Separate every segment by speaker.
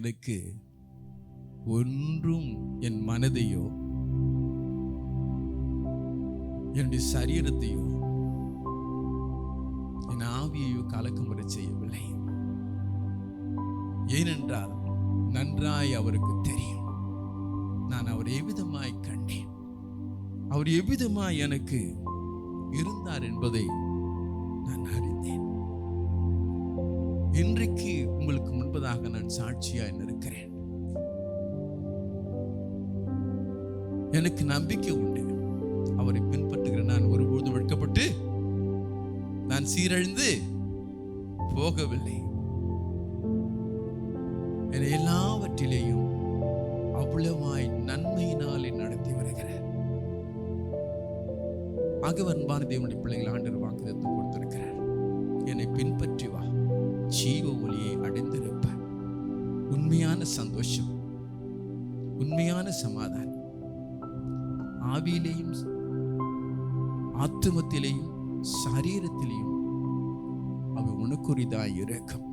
Speaker 1: இன்றைக்கு ஒன்றும் என் மனதையோ என்னுடைய சரீரத்தையோ என் ஆவியையோ கலக்கமுறை செய்யவில்லை. ஏனென்றால் நன்றாய் அவருக்கு தெரியும் நான் அவர் எவ்விதமாய் கண்டேன், அவர் எவ்விதமாய் எனக்கு இருந்தார் என்பதை நான் அறிந்தேன். இன்றைக்கு உங்களுக்கு முன்பதாக நான் சாட்சியாய் இருக்கிறேன். எனக்கு நம்பிக்கை உண்டு. அவரை பின்பற்றுகிற நான் ஒருபோதும் வெட்கப்பட்டு நான் சீரழிந்து போகவில்லை. என்னை எல்லாவற்றிலேயும் அவ்வளவாய் நன்மையினாலே நடத்தி வருகிறார். ஆகவே அன்பான தேவனுடைய பிள்ளைகள் ஆண்டவர் வாக்குத்தத்தம் கொடுத்திருக்கிறார். என்னை பின்பற்றி வா, ஜீவ ஒளியை அடைந்திருப்பார். உண்மையான சந்தோஷம், உண்மையான சமாதானம், ஆவியிலேயும் ஆத்துமத்திலேயும் சரீரத்திலேயும் அவை உனக்குரிதாய் இரக்கம்.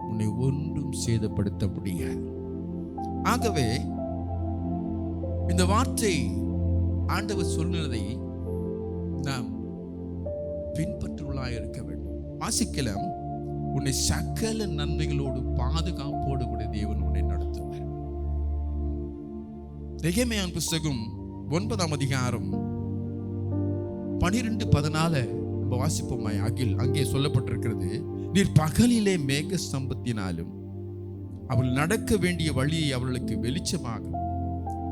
Speaker 1: உன்னை ஒன்றும் சேதப்படுத்த முடியாது. ஆகவே இந்த வார்த்தை ஆண்டவர் சொல்லுவதை நாம் பின்பற்றுவதாக இருக்க வேண்டும். வாசிக்கலாம், உன்னை சகல நன்மைகளோடு பாதுகாப்போடு கூட தேவன் உன்னை நடத்துவார். நெகேமியாவின் புஸ்தகம் 9ஆம் அதிகாரம் 12-14 நம்ம வாசிப்போமாய். அங்கே சொல்லப்பட்டிருக்கிறது, நீர் பகலிலே மேக ஸ்தம்பத்தினாலும் அவள் நடக்க வேண்டிய வழியை அவர்களுக்கு வெளிச்சமாக,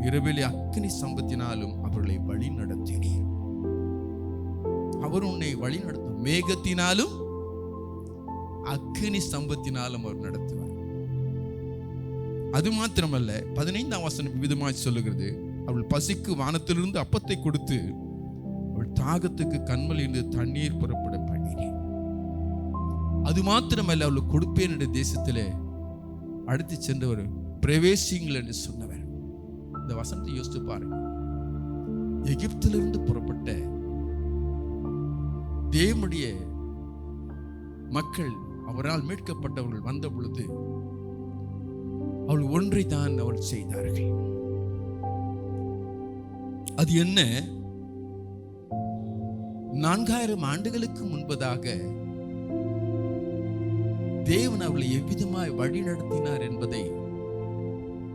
Speaker 1: இரவிலே அக்கினி ஸ்தம்பத்தினாலும் அவர்களை வழி நடத்தினீர். அவர் உன்னை வழி நடத்தும். மேகத்தினாலும் அக்கினி ஸ்தம்பத்தினாலும் அவர் நடத்துவார். அது மாத்திரமல்ல, 15ஆம் வசனம் விதமாய் சொல்லுகிறது, அவள் பசிக்கு வானத்திலிருந்து அப்பத்தை கொடுத்து அவள் தாகத்துக்கு கண்மலிருந்து தண்ணீர் புறப்பட பண்ணினேன். அது மாத்திரமல்ல, அவளுக்கு கொடுப்பேன் என்ற தேசத்திலே அடுத்து சென்றவர் பிரவேசிங்கள் என்று சொன்னவர். இந்த வசனத்தை யோசித்து பாருங்க. எகிப்திலிருந்து புறப்பட்ட தேவனுடைய மக்கள், அவரால் மீட்கப்பட்டவர்கள் வந்த பொழுது அவள் ஒன்றை தான் அவள் செய்தார்கள். அது என்ன? 4000 ஆண்டுகளுக்கு முன்பதாக தேவன் அவளை எவ்விதமாய் வழி நடத்தினார் என்பதை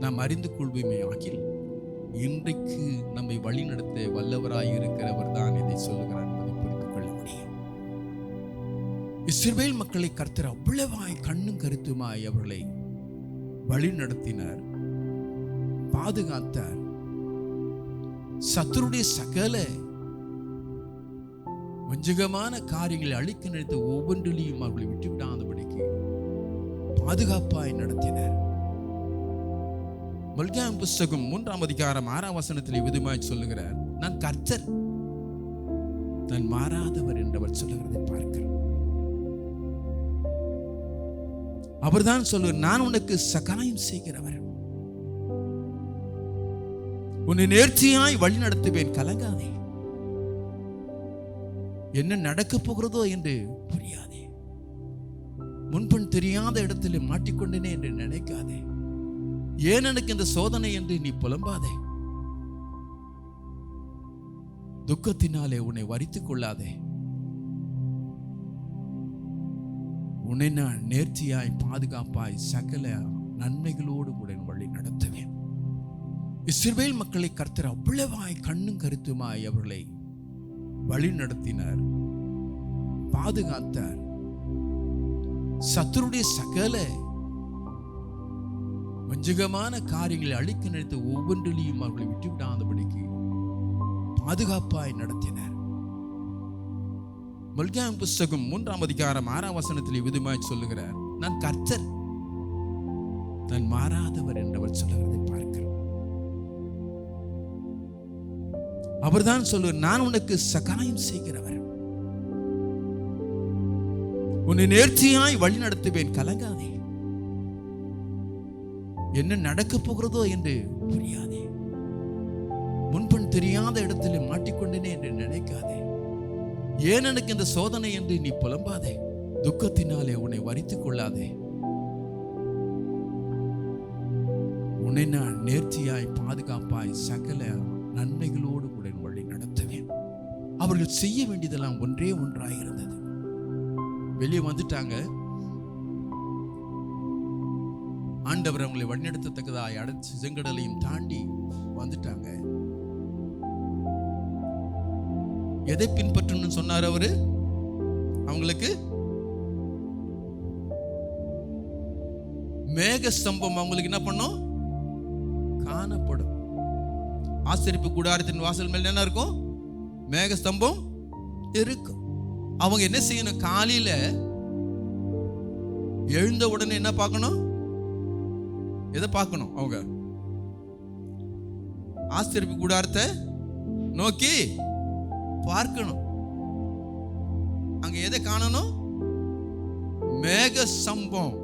Speaker 1: நாம் அறிந்து கொள்வோமே ஆகில், இன்றைக்கு நம்மை வழி நடத்த வல்லவராய் இருக்கிறவர் தான் இதை சொல்லுகிறார் என்பதை புரிந்து கொள்ள முடியும். இஸ்ரவேல் மக்களை கர்த்தர் அவ்வளவாய் கண்ணும் கருத்துமாய் அவர்களை வழி நடத்தினார், பாதுகாத்தார். சத்துருடைய சகல வஞ்சகமான காரியங்களை அழிக்க நினைத்த ஒவ்வொன்றிலையும் அவர்களை விட்டுவிடாதபடிக்கு பாதுகாப்பாய் நடத்தினார். மல்கியாவின் புஸ்தகம் 3ஆம் அதிகாரம் 6ஆம் வசனத்தில் விதமாய் சொல்லுகிறார், நான் கர்த்தர், நான் மாறாதவர் என்றவர் சொல்லுகிறதை பார்க்கிறோம். அவர்தான் சொல்லுவார், நான் உனக்கு சகாயம் செய்கிறவர், உன்னை நேர்த்தியாய் வழி நடத்துவேன், கலங்காதே. என்ன நடக்க போகிறதோ என்று புரியாதே. முன்பன் தெரியாத இடத்துல மாட்டிக்கொண்டேனே என்று நினைக்காதே. ஏன் எனக்கு இந்த சோதனை என்று நீ புலம்பாதே. துக்கத்தினாலே உன்னை வரித்துக் கொள்ளாதே. உன்னை நான் நேர்த்தியாய் பாதுகாப்பாய் சகல நன்மைகளோடு உடன் வழி நடத்துவேன். இஸ்ரவேல் மக்களை கர்த்தர் அவ்வளவாய் கண்ணும் கருத்துமாய் அவர்களை வழி நடத்தினார், பாதுகாத்தார். சத்துருடைய சகல வஞ்சகமான காரியங்களை அழிக்க நினைத்த ஒவ்வொன்றிலையும் அவர்களை விட்டுவிடாதபடிக்கு பாதுகாப்பாய் நடத்தினார். மல்கியாவின் புஸ்தகம் 3ஆம் அதிகாரம் 6ஆம் வசனத்தில் விதமாய் சொல்லுகிறார், நான் கர்த்தர், நான் மாறாதவர் என்றவர் சொல்லுகிறதை பார்க்கிறோம். அவர்தான் சொல்லுவார், நான் உனக்கு சகாயம் செய்கிறவர், உன்னை நேர்த்தியாய் வழி நடத்துவேன், கலங்காதே. என்ன நடக்க போகிறதோ என்று புரியாதே. முன்பன் தெரியாத இடத்துல மாட்டிக்கொண்டேனே என்று நினைக்காதே. ஏன் எனக்கு இந்த சோதனை என்று நீ புலம்பாதே. துக்கத்தினாலே உன்னை வரித்துக் கொள்ளாதே. உன்னை நான் நேர்த்தியாய் பாதுகாப்பாய் சகல நன்மைகளோடு கூட வழி நடத்துவேன். அவர்கள் செய்ய வேண்டியதெல்லாம் ஒன்றே ஒன்றாக இருந்தது. வெளியே வந்துட்டாங்க. ஆண்டவர் அவங்களை வழிநடத்தத்தக்கதாய் அடைச்சு செங்கடலையும் தாண்டி வந்துட்டாங்க. எதை பின்பற்றணும்னு சொன்னார் அவரு அவங்களுக்கு? மேக ஸ்தம்பம் அவங்களுக்கு என்ன பண்ணும்? காணப்படும். ஆசரிப்பு கூடாரத்தின் வாசல் மேல் என்ன இருக்கும்? மேக ஸ்தம்பம் இருக்கும். அவங்க என்ன செய்யணும்? காலையில எழுந்த உடனே என்ன பார்க்கணும்? எதை பார்க்கணும்? அவங்க ஆசரிப்பு கூடாரத்தை நோக்கி பார்க்கணும். அங்க எதை காணணும்? மேக ஸ்தம்பம்.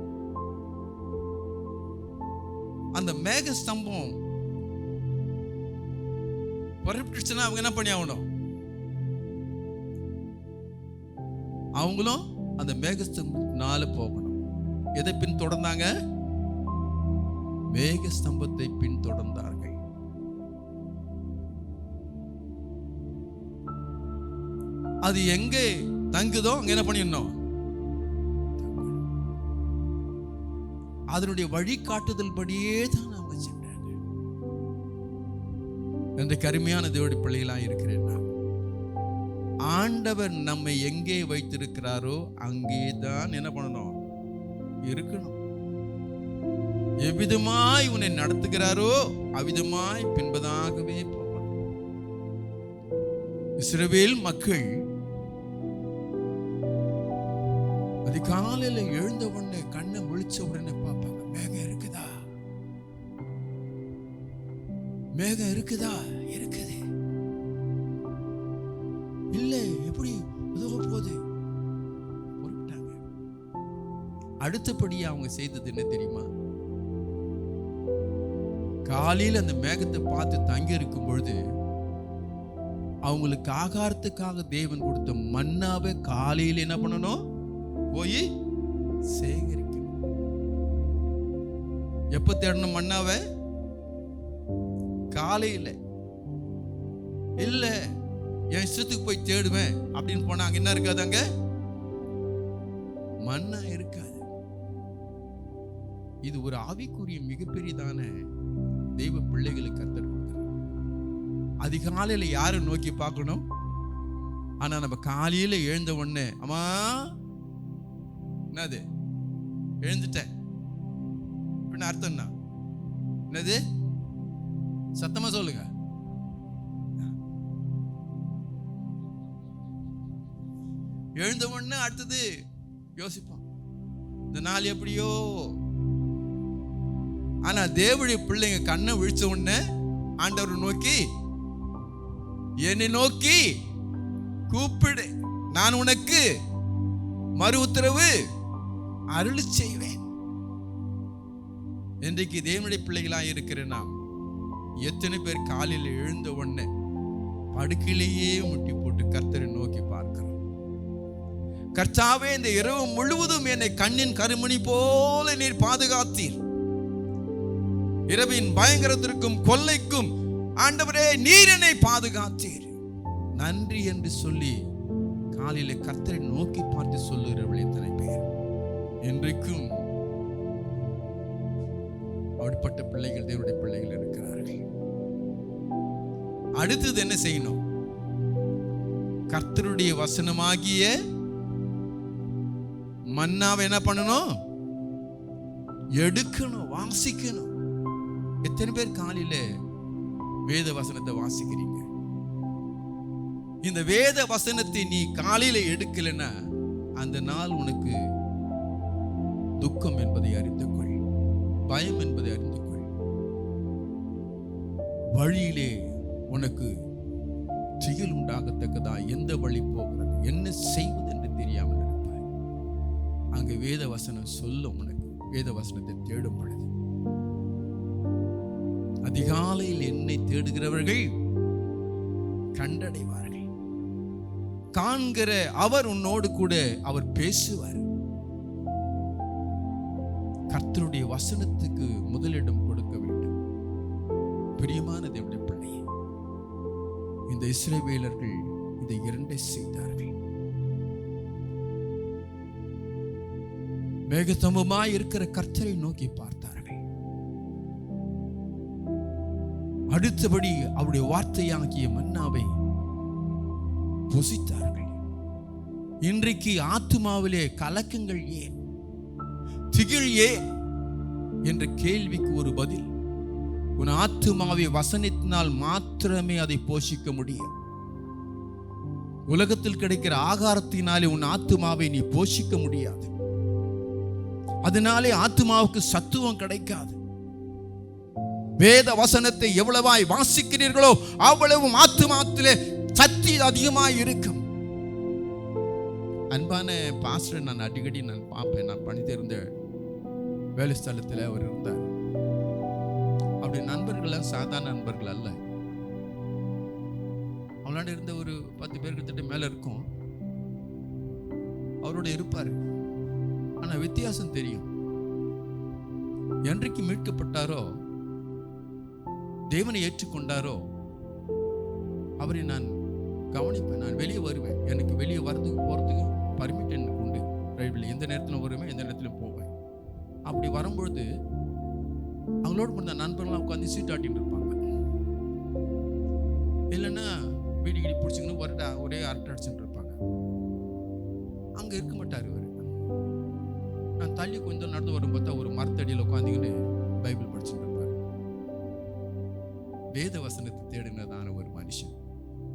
Speaker 1: அந்த மேக ஸ்தம்பம் புறப்பட்டுச்சுன்னா அவங்க என்ன பண்ணி ஆகணும்? அவங்களும் அந்த மேகஸ்தம்பத்தினால போகணும். எதை பின் தொடர்ந்தாங்க? மேகஸ்தம்பத்தை பின் தொடர்ந்தார்கள். அது எங்கே தங்குதோ அங்க என்ன பண்ணிடணும்? அதனுடைய வழிகாட்டுதல் படியே தான் அவங்க சென்றாங்க. என்ற கருமையான தேவனுடைய பிள்ளைகளாக இருக்கிறேன் நான். ஆண்டவர் நம்மை எங்கே வைத்திருக்கிறாரோ அங்கே தான் என்ன பண்ணணும்? இருக்கணும். எவ்விதமாய் உன்னை நடத்துகிறாரோ அவ்விதமாய் பின்பதாகவே போகணும். இஸ்ரவேல் மக்கள் அதிகாலையில எழுந்த உடனே கண்ணை முழிச்ச உடனே பார்ப்பாங்க, மேகம் இருக்குதா? மேகம் இருக்குதா? இருக்குது. இல்ல எப்படி ஏதோ போகுது பொறுப்பிட்டாங்க. அடுத்தபடியா அவங்க செய்தது என்ன தெரியுமா? காலையில் அந்த மேகத்தை பார்த்து தங்கி இருக்கும் பொழுது அவங்களுக்கு ஆகாரத்துக்காக தேவன் கொடுத்த மன்னாவை காலையில் என்ன பண்ணணும்? போய் சேகரிக்கணும். எப்ப தேடணும் மன்னாவை? காலையில. இல்ல என் இஷ்டத்துக்கு போய் தேடுவேன் அப்படின்னு போனா அங்க என்ன இருக்காது? அங்க மன்னா இருக்காது. இது ஒரு ஆவிக்குரிய மிகப்பெரியதான தெய்வ பிள்ளைகளுக்கு கர்த்தர் கொடுக்கிறார். அதிகாலையில யாரை நோக்கி பார்க்கணும்? ஆனா நம்ம காலையில எழுந்த உடனே அம்மா என்னது எழுந்துட்டேன் அர்த்தம் என்ன? என்னது? சத்தமா சொல்லுங்க. எழுந்த உடனே அடுத்தது யோசிப்போம், இந்த நாள் எப்படியோ. ஆனா தேவனுடைய பிள்ளைங்க கண்ணை விழிச்ச உடனே ஆண்டவர் நோக்கி, என்னை நோக்கி கூப்பிடு, நான் உனக்கு மறு உத்தரவு அருளி செய்வேன். இன்றைக்கு தேவனுடைய பிள்ளைகளாக இருக்கிற நாம் எத்தனை பேர் காலையில் எழுந்த உடனே படுக்கையிலேயே முட்டி போட்டு கர்த்தரை நோக்கி பார்க்கிறோம்? கர்த்தாவே, இந்த இரவு முழுவதும் என்னை கண்ணின் கருமணி போல நீர் பாதுகாத்தீர். இரவின் பயங்கரத்திற்கும் கொள்ளைக்கும் ஆண்டவரே நீர் என்னை பாதுகாத்தீர், நன்றி என்று சொல்லி காலையில கர்த்தரை நோக்கி பார்த்து சொல்லுகிறவர்கள் எத்தனை பேர்? இன்றைக்கும் அப்படிப்பட்ட பிள்ளைகள் தேவனுடைய பிள்ளைகள் இருக்கிறார்கள். அடுத்தது என்ன செய்யணும்? கர்த்தருடைய வசனமாகிய மன்னாவை என்ன பண்ணணும்? எடுக்கணும், வாசிக்கணும். எத்தனை பேர் காலையில வேத வசனத்தை வாசிக்கிறீங்க? இந்த வேத வசனத்தை நீ காலையில எடுக்கலன்னா அந்த நாள் உனக்கு துக்கம் என்பதை அறிந்து கொள், பயம் என்பதை அறிந்து கொள். வழியிலே உனக்கு திகில் உண்டாகத்தக்கதா எந்த வழி போகிறது, என்ன செய்வது என்று தெரியாமல் இருப்பாய். அங்க வேத வசனம் சொல்லும். உனக்கு வேத வசனத்தை தேடும் பொழுது அதிகாலையில் என்னை தேடுகிறவர்கள் கண்டடைவார்கள். காண்கிற அவர் உன்னோடு கூட அவர் பேசுவார். கர்த்தருடைய வசனத்துக்கு முதலிடம் கொடுக்க வேண்டும். பிரியமான தேவனுடைய பிள்ளை, இந்த இஸ்ரவேலர்கள் இதை இரண்டை செய்தார்கள். மேகஸ்தம்பமாய் இருக்கிற கர்த்தரை நோக்கி பார்த்தார்கள். அடுத்தபடி அவருடைய வார்த்தையாகிய மன்னாவை புசித்தார்கள். இன்றைக்கு ஆத்துமாவிலே கலக்கங்கள் ஏன், திகில் ஏன் என்ற கேள்விக்கு ஒரு பதில், உன் ஆத்துமாவை வசனத்தினால் மாத்திரமே அதை போஷிக்க முடியும். உலகத்தில் கிடைக்கிற ஆகாரத்தினாலே உன் ஆத்துமாவை நீ போஷிக்க முடியாது. அதனாலே ஆத்துமாவுக்கு சத்துவம் கிடைக்காது. வேத வசனத்தை எவ்வளவாய் வாசிக்கிறீர்களோ அவ்வளவு ஆத்துமாத்திலே சக்தி அதிகமாய் இருக்கும். அன்பான பாஸ்டர் நான் அடிக்கடி பார்ப்பேன். நான் பணித்திருந்த வேலை ஸ்தலத்தில் அவர் இருந்தார். அப்படி நண்பர்கள் சாதாரண நண்பர்கள் அல்ல. அவனோட இருந்த ஒரு 10 பேர் கிட்ட மேல இருக்கும். அவரோட இருப்பாரு. ஆனா வித்தியாசம் தெரியும். என்றைக்கு மீட்கப்பட்டாரோ, தேவனை ஏற்றுக்கொண்டாரோ, அவரை நான் கவனிப்பேன். நான் வெளியே வருவேன். எனக்கு வெளியே வரதுக்கு போறதுக்கு பர்மிட் எனக்கு உண்டு. ரயில்வேல எந்த நேரத்தில் வருவேன், எந்த நேரத்தில் போவேன். அப்படி வரும்பொழுது அவங்களோட பண்ண நண்பர்கள்லாம் உட்காந்து சீட் ஆட்டின்னு இருப்பாங்க. இல்லைன்னா வீடு கிடி பிடிச்சிங்கன்னு ஒரே அரட்டை அடிச்சுட்டு இருப்பாங்க. அங்கே இருக்க மாட்டார் இவர். நான் தள்ளி கொஞ்சம் நடந்து வரும் பார்த்தா ஒரு மரத்தடியில் உட்காந்துக்கின்னு பைபிள் படிச்சுட்டு இருப்பார். வேத வசனத்தை தேடினதான ஒரு மனுஷன்.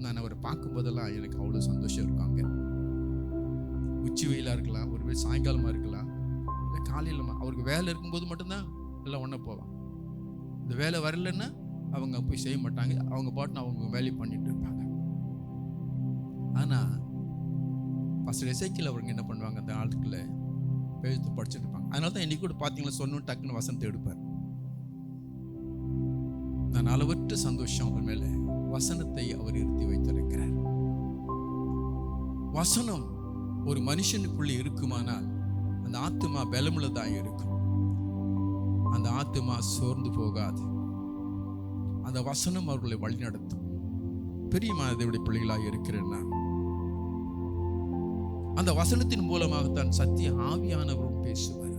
Speaker 1: நான் அவரை பார்க்கும் போதெல்லாம் எனக்கு அவ்வளோ சந்தோஷம் இருக்காங்க. உச்சி வெயிலாக இருக்கலாம், ஒரு சாயங்காலமாக இருக்கலாம், இல்லை காலையில். அவருக்கு வேலை இருக்கும்போது மட்டும்தான் எல்லாம் ஒன்றா போவான். இந்த வேலை வரலன்னா அவங்க போய் செய்ய மாட்டாங்க. அவங்க பாட்டுன்னு அவங்க வேலையை பண்ணிட்டு இருப்பாங்க. ஆனால் ஃபஸ்ட் எசேக்கியேல் அவருங்க என்ன பண்ணுவாங்க, அந்த ஆளுக்குள்ள பேஜத்தை படிச்சுட்டு இருப்பாங்க. அதனால தான் இன்னைக்கு கூட பார்த்தீங்களா சொன்னு டக்குன்னு வசனத்தை எடுப்பார். நான் அளவற்ற சந்தோஷம் அவர் மேலே. வசனத்தை அவர் இருத்தி வைத்திருக்கிறார். வசனம் ஒரு மனுஷனுக்குள்ளே இருக்குமானால் அந்த ஆத்துமா பலமுள்ளதாக இருக்கும். அந்த ஆத்துமா சோர்ந்து போகாது. அந்த வசனம் அவர்களை வழிநடத்தும். பெரியமான தேவனுடைய பிள்ளைகளாக இருக்கிறேன் நான். அந்த வசனத்தின் மூலமாகத்தான் சத்திய ஆவியானவரும் பேசுவார்.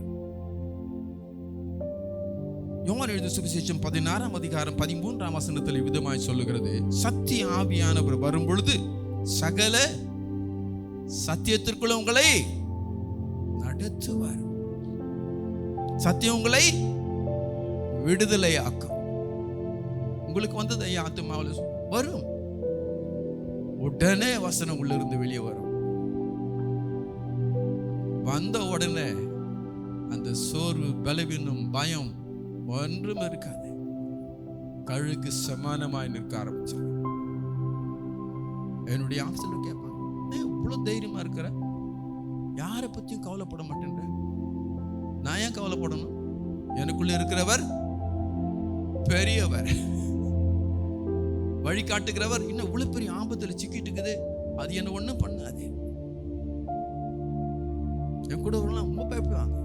Speaker 1: யோவான் எழுதிய சுவிசேஷம் 16ஆம் அதிகாரம் 13ஆம் வசனத்தில் விதமாய் சொல்லுகிறது, சத்திய ஆவியானவர் வரும் பொழுது சகல சத்தியத்திற்குள்ள உங்களை நடத்துவார். சத்தியம் உங்களை விடுதலையாக்கும். உங்களுக்கு வந்தது ஐயா ஆத்துமாவில் வரும். உடனே வசனம் உள்ள இருந்து வெளியே வரும். வந்த உடனே அந்த சோர்வு, பலவீனம், பயம் ஒன்றும் இருக்காது. கழுகு சமானமாய் நிற்க ஆரம்பிச்சு. என்னுடைய ஆஃபீஸில் கேட்பாங்க, இவ்வளவு தைரியமா இருக்கிற, யாரை பத்தியும் கவலைப்பட மாட்டேன்ற. நான் ஏன் கவலைப்படணும்? எனக்குள்ள இருக்கிறவர் பெரியவர், வழி காட்டுகிறவர். இன்னும் இவ்வளவு பெரிய ஆபத்துல சிக்கிட்டு இருக்குது, அது என்ன ஒண்ணும் பண்ணாது. என் கூட ரொம்ப பயப்படுவாங்க.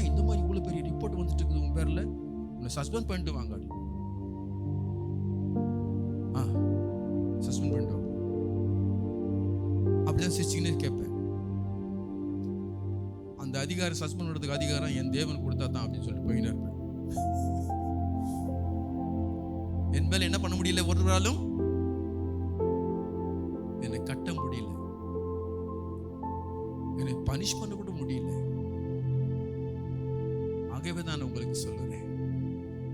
Speaker 1: இந்த மாதிரி இவ்வளவு பெரிய ரிப்போர்ட் வந்துட்டு இருக்குது உங்க பேர்ல, உன்னை சஸ்பெண்ட் பண்ணிட்டு வாங்க. சஸ்பெண்ட் பண்ணிட்டு வாங்க அப்படிதான் சிரிச்சிங்கன்னு கேட்பேன். அந்த அதிகாரம் சஸ்பெண்ட் பண்ணுறதுக்கு அதிகாரம் என் தேவன் கொடுத்தா தான் அப்படின்னு சொல்லிட்டு போயின்னு இருப்பேன். என் மேல என்ன பண்ண முடியல, ஒரு நாளும் என்னை கட்ட முடியல, என்னை பனிஷ் பண்ண கூட முடியல. ஆகவே தான் உங்களுக்கு சொல்லுறேன்,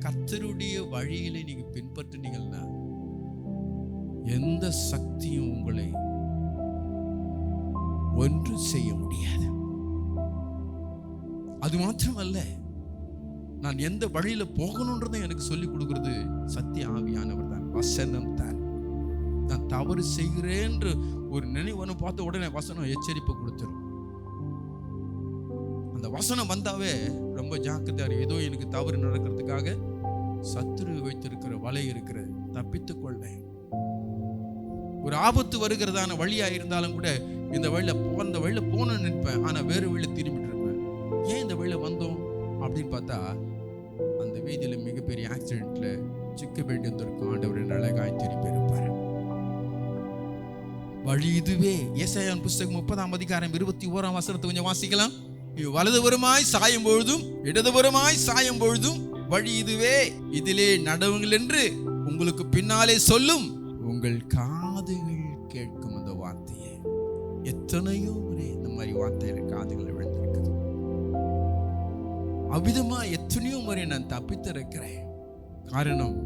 Speaker 1: கர்த்தருடைய வழியிலே நீங்க பின்பற்றினீங்கன்னா எந்த சக்தியும் உங்களை ஒன்று செய்ய முடியாது. அது மாத்திரமல்ல, நான் எந்த வழியில போகணும்ன்றதை எனக்கு சொல்லிக் கொடுக்கிறது சத்திய ஆவியானவர் தான், வசனம் தான். நான் தவறு செய்கிறேன் ஒரு நினைவு பார்த்த உடனே வசனம் எச்சரிப்பு கொடுத்துரும். அந்த வசனம் வந்தாவே ரொம்ப ஜாக்கிரதையா, ஏதோ எனக்கு தவறு நடக்கிறதுக்காக சத்துரு வைத்திருக்கிற வலை இருக்கிற, தப்பித்துக் கொள்வேன். ஒரு ஆபத்து வருகிறதான வழியா இருந்தாலும் கூட இந்த வழியில போன நிற்பேன். ஆனா வேறு வழியில திரும்பிட்டு இருப்பேன். ஏன் இந்த வழியில வந்தோம் அப்படின்னு பார்த்தா, அந்த வீதியில மிகப்பெரிய ஆக்சிடென்ட்ல சிக்க வேண்டியதற்கு ஆண்டவர் அழகாய் திருப்பி இருப்பார். வழி இதுவே. ஏசாயா புஸ்தகம் 30ஆம் அதிகாரம் 21ஆம் வசனத்தை கொஞ்சம் வாசிக்கலாம். வலதுபுறமாய் சாயும் பொழுதும் இடதுபுறமாய் சாயும் பொழுதும் வழி இதுவே, இதிலே நடவுங்கள் என்று உங்களுக்கு பின்னாலே சொல்லும் உங்கள் காதுகள் கேட்கும் அந்த வார்த்தையை. எத்தனையோ முறை இந்த மாதிரி வார்த்தைகள் காதுகள் விழுந்திருக்குது. அவ்விதமா எத்தனையோ முறை நான் தப்பித்திருக்கிறேன். காரணம்,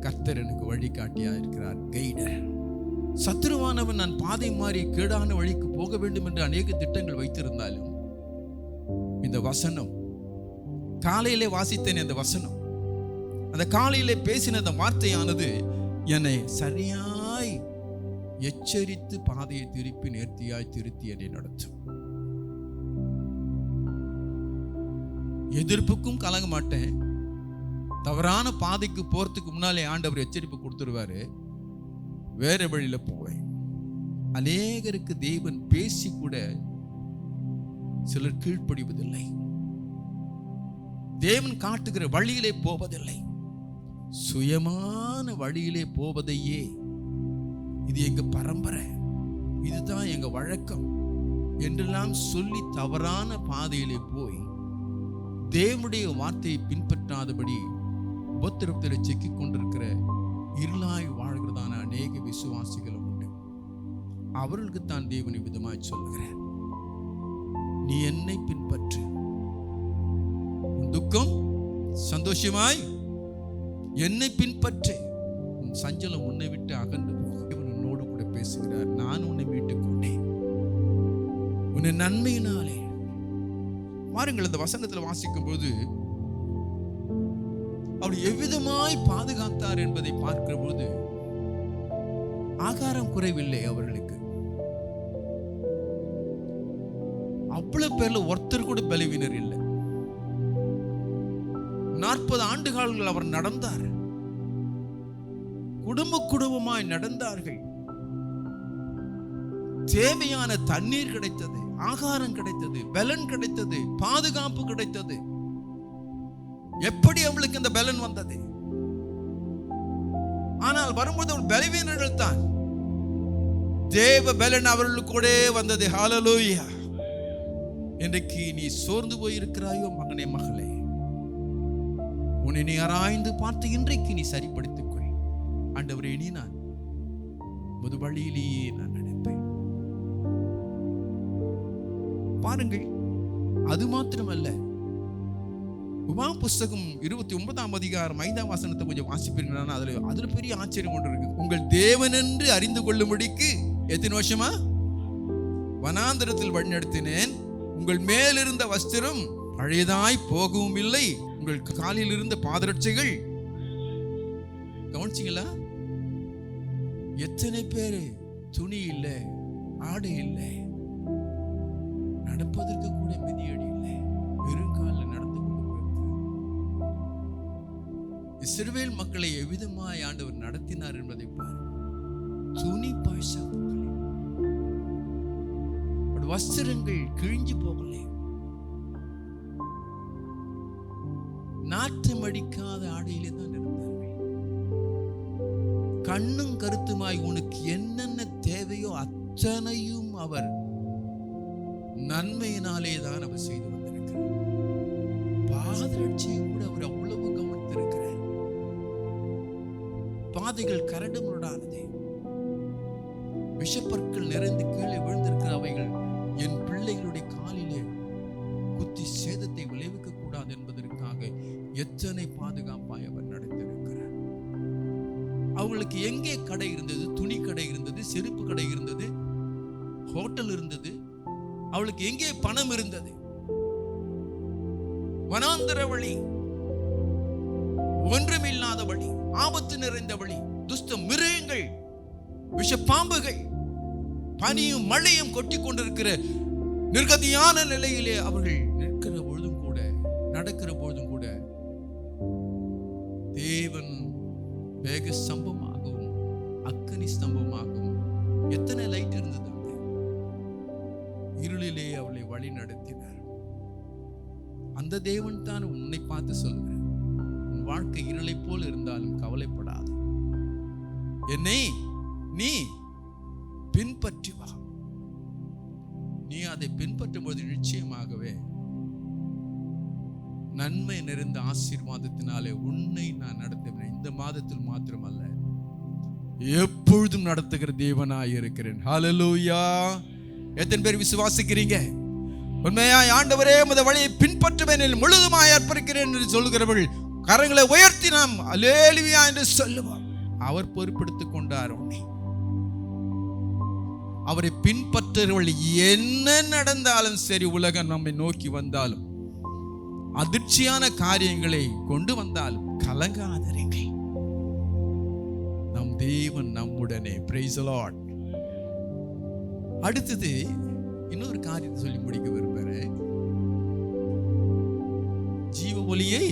Speaker 1: கர்த்தர் எனக்கு வழிகாட்டியா இருக்கிறார், கைடர். சத்துருவானவன் நான் பாதை மாறி கேடான வழிக்கு போக வேண்டும் என்று அநேக திட்டங்கள் வைத்திருந்தாலும், இந்த வசனம் காலையிலே வாசித்தேன். அந்த வசனம், அந்த காலையிலே பேசின அந்த வார்த்தையானது என்னை சரியாய் எச்சரித்து பாதையை திருப்பி நேர்த்தியாய் திருத்தி என்னை நடத்தும். எதிர்ப்புக்கும் கலங்க மாட்டேன். தவறான பாதைக்கு போறதுக்கு முன்னாலே ஆண்டவர் எச்சரிப்பு கொடுத்துருவாரு, வேற வழியில போவேன். அநேகருக்கு தேவன் பேசி கூட சிலர் கீழ்ப்படிவதில்லை. தேவன் காட்டுகிற வழியிலே போவதில்லை, சுயமான வழியிலே போவதையே இது எங்க பரம்பரை, இதுதான் எங்க வழக்கம் என்றெல்லாம் சொல்லி தவறான பாதையிலே போய் தேவனுடைய வார்த்தையை பின்பற்றாதபடி உபத்திரத்தில் சிக்கிக் கொண்டிருக்கிற இருளாய் வாழ்கிறதான அநேக விசுவாசிகளும் உண்டு. அவர்களுக்கு தான் தேவன் விதமாய் சொல்லுகிறார், நீ என்னை பின்பற்று, உன் துக்கம் சந்தோஷமாய் என்னை பின்பற்று, உன் சஞ்சலம் உன்னை விட்டு அகன்று போக. இவன் உன்னோடு கூட பேசுகிறார், நான் உன்னை மீட்டுக் கொண்டேன் உன்னை நன்மையினாலே. பாருங்கள், அந்த வசனத்தில் வாசிக்கும் போது அவர் எவ்விதமாய் பாதுகாத்தார் என்பதை பார்க்கிற போது ஆகாரம் குறைவில்லை அவர்களுக்கு. அவ்வளவு பேர்ல ஒருத்தர் கூட பலவீனர் இல்லை. 40 ஆண்டுகள் அவர் நடந்தார், குடும்பமாய் நடந்தார்கள். தேவையான தண்ணீர் கிடைத்தது, ஆகாரம் கிடைத்தது, பலன் கிடைத்தது, பாதுகாப்பு கிடைத்தது. எப்படி அவளுக்கு இந்த பலன் வந்தது? ஆனால் வரும்போது அவள் பலவீனர்கள் தான். தேவ பலன் அவர்களுக்கு கூட வந்தது. ஹல்லேலூயா. இன்றைக்கு நீ சோர்ந்து போயிருக்கிறாயோ மகனே, மகளே, உன்னை நீ ஆராய்ந்து பார்த்து இன்றைக்கு நீ சரிப்படுத்திக் கொள். ஆண்டவரே, நீ நான் முது வழியிலேயே நான் நடப்பேன். பாருங்கள், அது மாத்திரமல்ல, உபா புஸ்தகம் 29ஆம் அதிகாரம் 5ஆம் வசனத்தை கொஞ்சம் வாசிப்பீர்களா? அதுல பெரிய ஆச்சரியம் ஒன்று இருக்கு. உங்கள் தேவன் என்று அறிந்து கொள்ளும்படிக்கு எத்தனை வருஷமா வனாந்தரத்தில் வழிநடத்தினேன், உங்கள் மேலிருந்த வஸ்திரம் பழையதாய் போகவும் இல்லை, உங்கள் காலில் இருந்த பாதரட்சைகள். கவனிச்சிங்களா? எத்தனை பேரு துணி இல்லை, ஆடை இல்லை, நடப்பதற்கு கூட மிதியடி இல்லை, வெறுங்காலில் நடந்து கொண்டு போயிருக்கிறார். இஸ்ரவேல் மக்களை எவ்விதமாய் ஆண்டவர் நடத்தினார் என்பதை பாரு. துணி பாய்ச்சல், வஸ்திரங்கள் கிழிஞ்சு போகலை, நாற்றம் அடிக்காத ஆடையிலே தான் இருந்தார்கள். கண்ணும் கருத்துமாய் உனக்கு என்னென்ன தேவையோ அத்தனையும் அவர் நன்மையினாலே தான் அவர் செய்து வந்திருக்கிறார். பாதரட்சியை கூட அவர் அவ்வளவு கவனித்திருக்கிறார். பாதைகள் கரடு முரடானது, விஷப்பற்கள் நிறைந்து கீழே விழுந்திருக்கிற அவைகள் என் பிள்ளைகளுடைய காலிலே குத்தி சேதத்தை விளைவிக்க கூடாது என்பதற்காக எத்தனை பாதுகாப்பாய் அவர் நடத்திருக்கிறார். அவங்களுக்கு எங்கே கடை இருந்தது? துணி கடை இருந்தது, செருப்பு கடை இருந்தது, ஹோட்டல் இருந்தது. அவளுக்கு எங்கே பணம் இருந்தது? வனாந்தர வழி, ஒன்றுமில்லாத வழி, ஆபத்து நிறைந்த வழி, துஷ்ட மிருகங்கள், விஷப்பாம்புகள், பனியும் மழையும் கொட்டி கொண்டிருக்கிற நிர்கதியான நிலையிலே அவர்கள் நிற்கிற பொழுதும் கூட, நடக்கிற பொழுதும் கூட தேவன் வேக ஸ்தம்பமாகவும் அக்கினி ஸ்தம்பமாகவும், எத்தனை லைட் இருந்தது அங்கே, இருளிலே அவளை வழி நடத்தினார். அந்த தேவன் தான் உன்னை பார்த்து சொல்கிறார், உன் உன் வாழ்க்கை இருளை போல் இருந்தாலும் கவலைப்படாது, என்னை நீ பின்பற்றி வா. நீ அதை பின்பற்றும் போது நிச்சயமாகவே நன்மை நிறைந்த ஆசீர்வாதத்தினாலே உன்னை நான் நடத்துவேன். இந்த மாதத்தில் மாத்திரமல்ல, எப்பொழுதும் நடத்துகிற தேவனாய் இருக்கிறேன். ஹல்லேலூயா. எத்தனை பேர் விசுவாசிக்கிறீங்க? உண்மையாய் ஆண்டவரே உமது வழியை பின்பற்றுவேன், முழுதுமாய் அர்ப்பணிக்கிறேன் என்று சொல்லுகிறவள் கரங்களை உயர்த்தி நாம் அல்லேலூயா என்று சொல்லுவோம். அவர் பொறுப்பெடுத்துக் கொண்டார் உன்னை. அவரை பின்பற்றுகிறவள் என்ன நடந்தாலும் சரி, உலகம் நம்மை நோக்கி வந்தாலும், அதிர்ச்சியான காரியங்களை கொண்டு வந்தாலும் கலங்காதீங்க. நம் தேவன் நம்முடனே. Praise the Lord. அடுத்தது இன்னொரு காரியத்தை சொல்லி முடிக்க விரும்புகிறேன். ஜீவ ஒளியை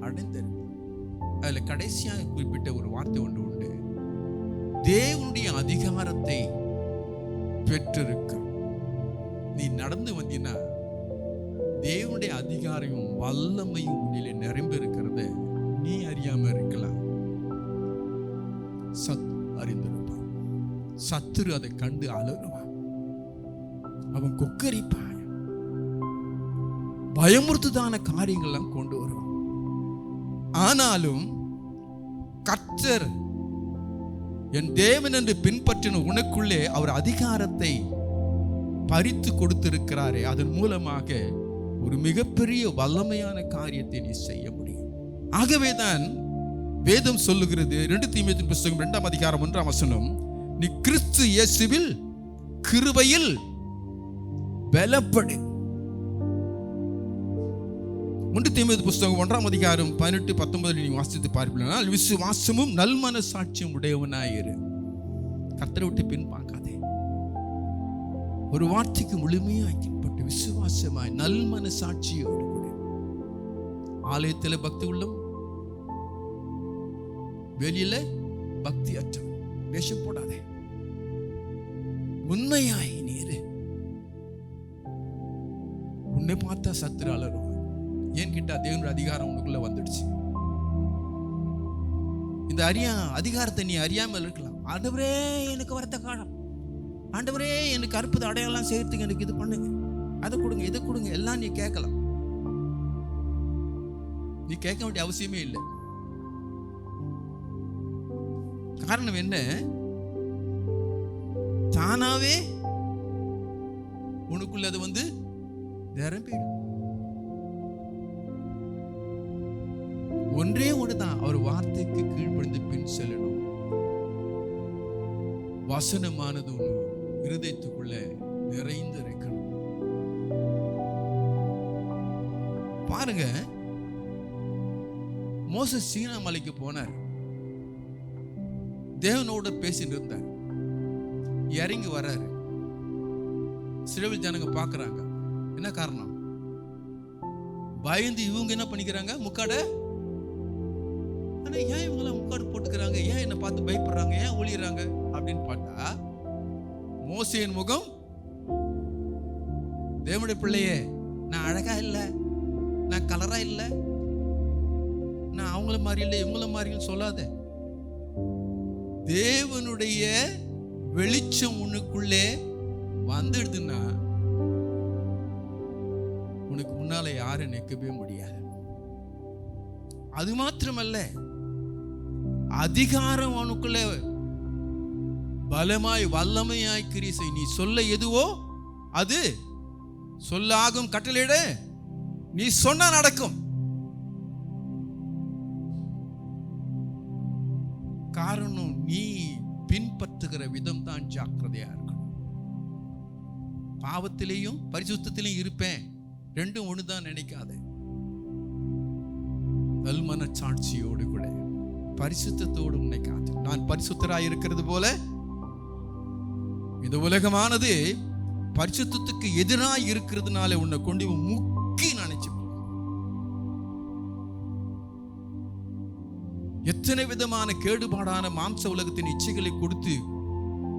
Speaker 1: அடைந்திருப்ப. அதுல கடைசியாக குறிப்பிட்ட ஒரு வார்த்தை ஒன்று உண்டு. தேவனுடைய அதிகாரத்தை பெற்றிருக்க நீ நடந்து வந்தீன்னா தேவனுடைய அதிகாரமும் வல்லமையும் உன்னிலே நிரம்பி இருக்கிறத நீ அறியாம இருக்கலாம். அறிந்திருப்பான். சத்துரு அதை கண்டு அலறுவான், அவன் கொக்கரிப்பான், பயமுறுத்துதான காரியங்கள்லாம் கொண்டு வருவான். ஆனாலும் கர்த்தர் என் தேவன் என்று பின்பற்றின உனக்குள்ளே அவர் அதிகாரத்தை பறித்து கொடுத்திருக்கிறாரே, அதன் மூலமாக ஒரு மிகப்பெரிய வல்லமையான காரியத்தை நீ செய்ய முடியும். ஆகவேதான் வேதம் சொல்லுகிறது, 2 தீமோத்தேயு புத்தகம் 2ஆம் அதிகாரம் 1ஆம் வசனம், நீ கிறிஸ்து இயேசுவில் கிருபையில் பலப்படு. 1 தீமோத்தேயு புத்தகம் 1ஆம் அதிகாரம் 18-19 நீ வாசித்து பார்ப்பீர்கள். விசுவாசமும் நல்மன சாட்சியும் உடையவனாயிரு. கர்த்தரை விட்டு பின் பார்க்காதே. ஒரு வார்த்தைக்கு முழுமையாய் கீழ்ப்பட்டு விசுவாசமாய் நல்மன சாட்சியோடு கூட. ஆலயத்தில் பக்தி உள்ளம், வெளியில பக்தி அற்றவன். வேஷம் போடாதே, உண்மையாய் நீரு. உன்னை பார்த்தா சத்துரு அலறுவான். ஏன் கிட்ட தேவனுடைய அதிகாரம் உனக்குள்ள வந்துடுச்சு. இந்த அதிகாரத்தை நீ அறியாமல் இருக்கலாம். ஆண்டவரே எனக்கு வரத்த காலம், ஆண்டவரே எனக்கு அற்புத அடையாளம் செய்யறதுக்கு எனக்கு இது பண்ணுங்க, அதை கொடுங்க, இதை கொடுங்க, எல்லாம் நீ கேட்கலாம். நீ கேட்க வேண்டிய அவசியமே இல்லை. காரணம் என்ன? தானாவே உனக்குள்ள அது வந்து நிரம்பிடும். ஒன்றே ஒன்றுதான், அவர் வார்த்தைக்கு கீழ்ப்படிந்து பின் செல்லணும். வசனமானது இருதயத்துக்குள்ள நிறைந்து இருக்கணும். பாருங்க, மோசஸ் சீனா மலைக்கு போனார், தேவனோட பேசிட்டு இருந்தார். இறங்கி வர்றாரு, இஸ்ரவேல் ஜனங்க பார்க்கறாங்க. என்ன காரணம்? பயந்து இவங்க என்ன பண்ணிக்கிறாங்க, முக்காட. ஆனா ஏன் இவங்க முக்காடு போட்டுக்கிறாங்க, ஏன் என்ன பார்த்து பயப்படுறாங்க, ஏன் ஒளியறாங்க அப்படின்னு பார்த்தா, மோசேயின் முகம், தேவனுடைய பிள்ளையே நான் அழகா இல்லை, நான் கலரா இல்லை, நான் அவங்கள மாதிரி இல்லை இவங்கள மாதிரி சொல்லாத. தேவனுடைய வெளிச்சம் உனக்குள்ளே வந்துடுதுன்னா உனக்கு முன்னால யாரும் நிற்கவே முடியாது. அது மாத்திரமல்ல, அதிகாரம் உனக்குள்ள பலமாய் வல்லமையாய் கிரியை. நீ சொல்ல எதுவோ அது சொல்லாகும், கட்டளையிட நீ சொன்னா நடக்கும். காரணம் நீ பின்பற்றுகிற விதம் தான் ஜாக்கிரதையா இருக்கணும். பாவத்திலையும் பரிசுத்தத்திலையும் இருப்பேன், ரெண்டும் ஒண்ணுதான் நினைக்காத. நல்மன சாட்சியோடு கூட பரிசுத்தத்தோடு உன்னை காத்து. நான் பரிசுத்தராய் இருக்கிறது போல இந்த உலகமானது பரிசுத்தத்துக்கு எதிராக இருக்கிறதுனால உன்னை கொண்டு முக்கி நினைச்சு. எத்தனை விதமான கேடுபாடான மாம்ச உலகத்தின் இச்சைகளை கொடுத்து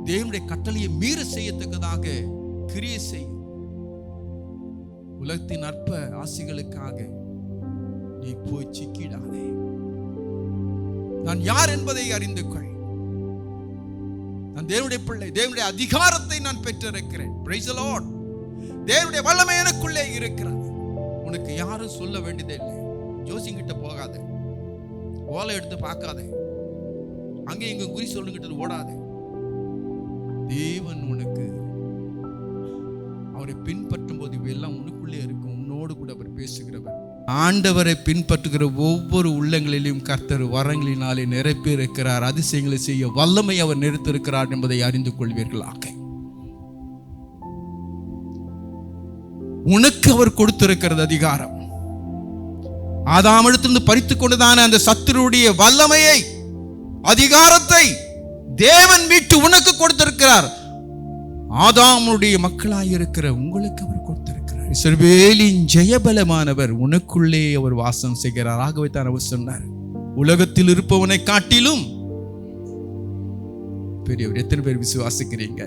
Speaker 1: தேவனுடைய கட்டளையை மீற செய்யத்தக்கதாக கிரியை செய். உலகத்தின் அற்ப ஆசைகளுக்காக நீ போய் சிக்கிடாதே. நான் யார் என்பதை அறிந்து கொள். நான் தேவனுடைய பிள்ளை, தேவனுடைய அதிகாரத்தை நான் பெற்றிருக்கிறேன். Praise the Lord. தேவனுடைய வல்லமை எனக்குள்ளே இருக்கிறது. உனக்கு யாரும் சொல்ல வேண்டியதே இல்லை. ஜோசிங்கிட்ட போகாத, ஓலை எடுத்து பார்க்காத, அங்கே இங்க குறி சொல்லுகிட்டு ஓடாத. தேவன் உனக்கு அவரை பின்பற்றும் போது இவையெல்லாம் உனக்குள்ளே இருக்கும். உன்னோடு கூட அவர் பேசுகிறவர். ஆண்டவரை பின்பற்றுகிற ஒவ்வொரு உள்ளங்களிலும் கர்த்தர் வரங்களினாலே நிரப்பி இருக்கிறார். அதிசயங்களை செய்ய வல்லமை அவர் நிறுத்திருக்கிறார் என்பதை அறிந்து கொள்வீர்களாக. உனக்கு அவர் கொடுத்திருக்கிறது அதிகாரம். ஆதாமிடத்திலிருந்து பறித்துக் கொண்டுதான அந்த சத்துருடைய வல்லமையை, அதிகாரத்தை தேவன் மீட்டு உனக்கு கொடுத்திருக்கிறார். ஆதாமுடைய மக்களாயிருக்கிற உங்களுக்கு அவர் கொடுத்திருக்கிறார். இஸ்ரவேலின் ஜெயபலமானவர் உனக்குள்ளே அவர் வாசம் செய்கிறார். ஆகவே தான் அவர் சொன்னார், உலகத்தில் இருப்பவனை காட்டிலும் பெரியவர். எத்தனை பேர் விசுவாசிக்கிறீங்க?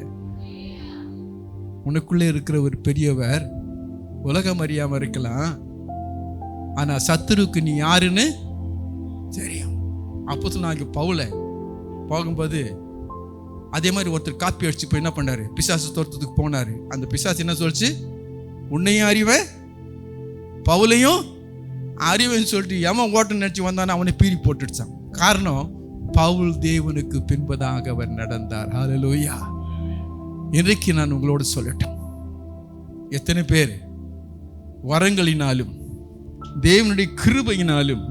Speaker 1: உனக்குள்ளே இருக்கிற ஒரு பெரியவர் உலகம் அறியாம இருக்கலாம், ஆனா சத்துருக்கு நீ யாருன்னு தெரியும். அப்போஸ்தலனாகிய பவுல் போகும்போது அதே மாதிரி ஒருத்தர் காப்பி அடிச்சு போய் என்ன பண்ணாரு, பிசாசு தோட்டத்துக்கு போனாரு. அந்த பிசாசு என்ன சொல்லிச்சு, உன்னையும் அறிவேன் பவுலையும் அறிவேன்னு சொல்லிட்டு எவன் ஓட்டம் நினைச்சு வந்தானே அவனை பீறி போட்டுடுச்சான். காரணம், பவுல் தேவனுக்கு பின்பதாக அவர் நடந்தார். ஹல்லேலூயா. இன்றைக்கு நான் உங்களோடு சொல்லட்டும், எத்தனை பேர் வரங்களினாலும் தேவனுடைய கிருபையினாலும்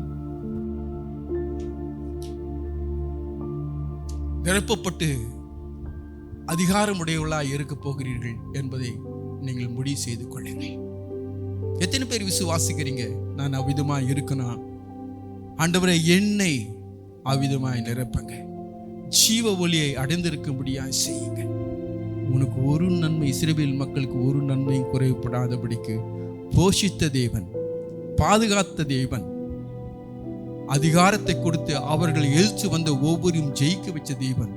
Speaker 1: நிரப்பப்பட்டு அதிகாரமுடையவர்களாய் இருக்க போகிறீர்கள் என்பதை நீங்கள் முடிவு செய்து கொள்ளுங்கள். எத்தனை பேர் விசுவாசிக்கிறீங்க, நான் அவ்விதமாய் இருக்கணும், ஆண்டவரே என்னை அவ்விதமாய் நிரப்புங்க, ஜீவ ஒளியை அடைந்திருக்கும்படியாய் செய்யுங்க. உனக்கு ஒரு நன்மை, இஸ்ரவேல் மக்களுக்கு ஒரு நன்மையும் குறைவுபடாதபடிக்கு போஷித்த தேவன், பாதுகாத்த தேவன், அதிகாரத்தை கொடுத்து அவர்கள் எழுத்து வந்த ஒவ்வொருவரையும் ஜெயிக்க வச்ச தேவன்,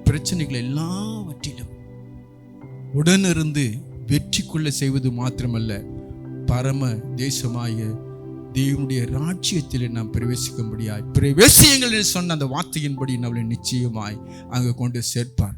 Speaker 1: பிரச்சனைகள் எல்லாவற்றிலும் உடனிருந்து வெற்றி கொள்ள செய்வது மாத்திரமல்ல, பரம தேசமாய தேவனுடைய ராஜ்யத்திலே நாம் பிரவேசிக்கும்படியாய் பிரவேசியுங்கள் சொன்ன அந்த வார்த்தையின்படி நம்மளை நிச்சயமாய் அங்கு கொண்டு சேர்ப்பார்.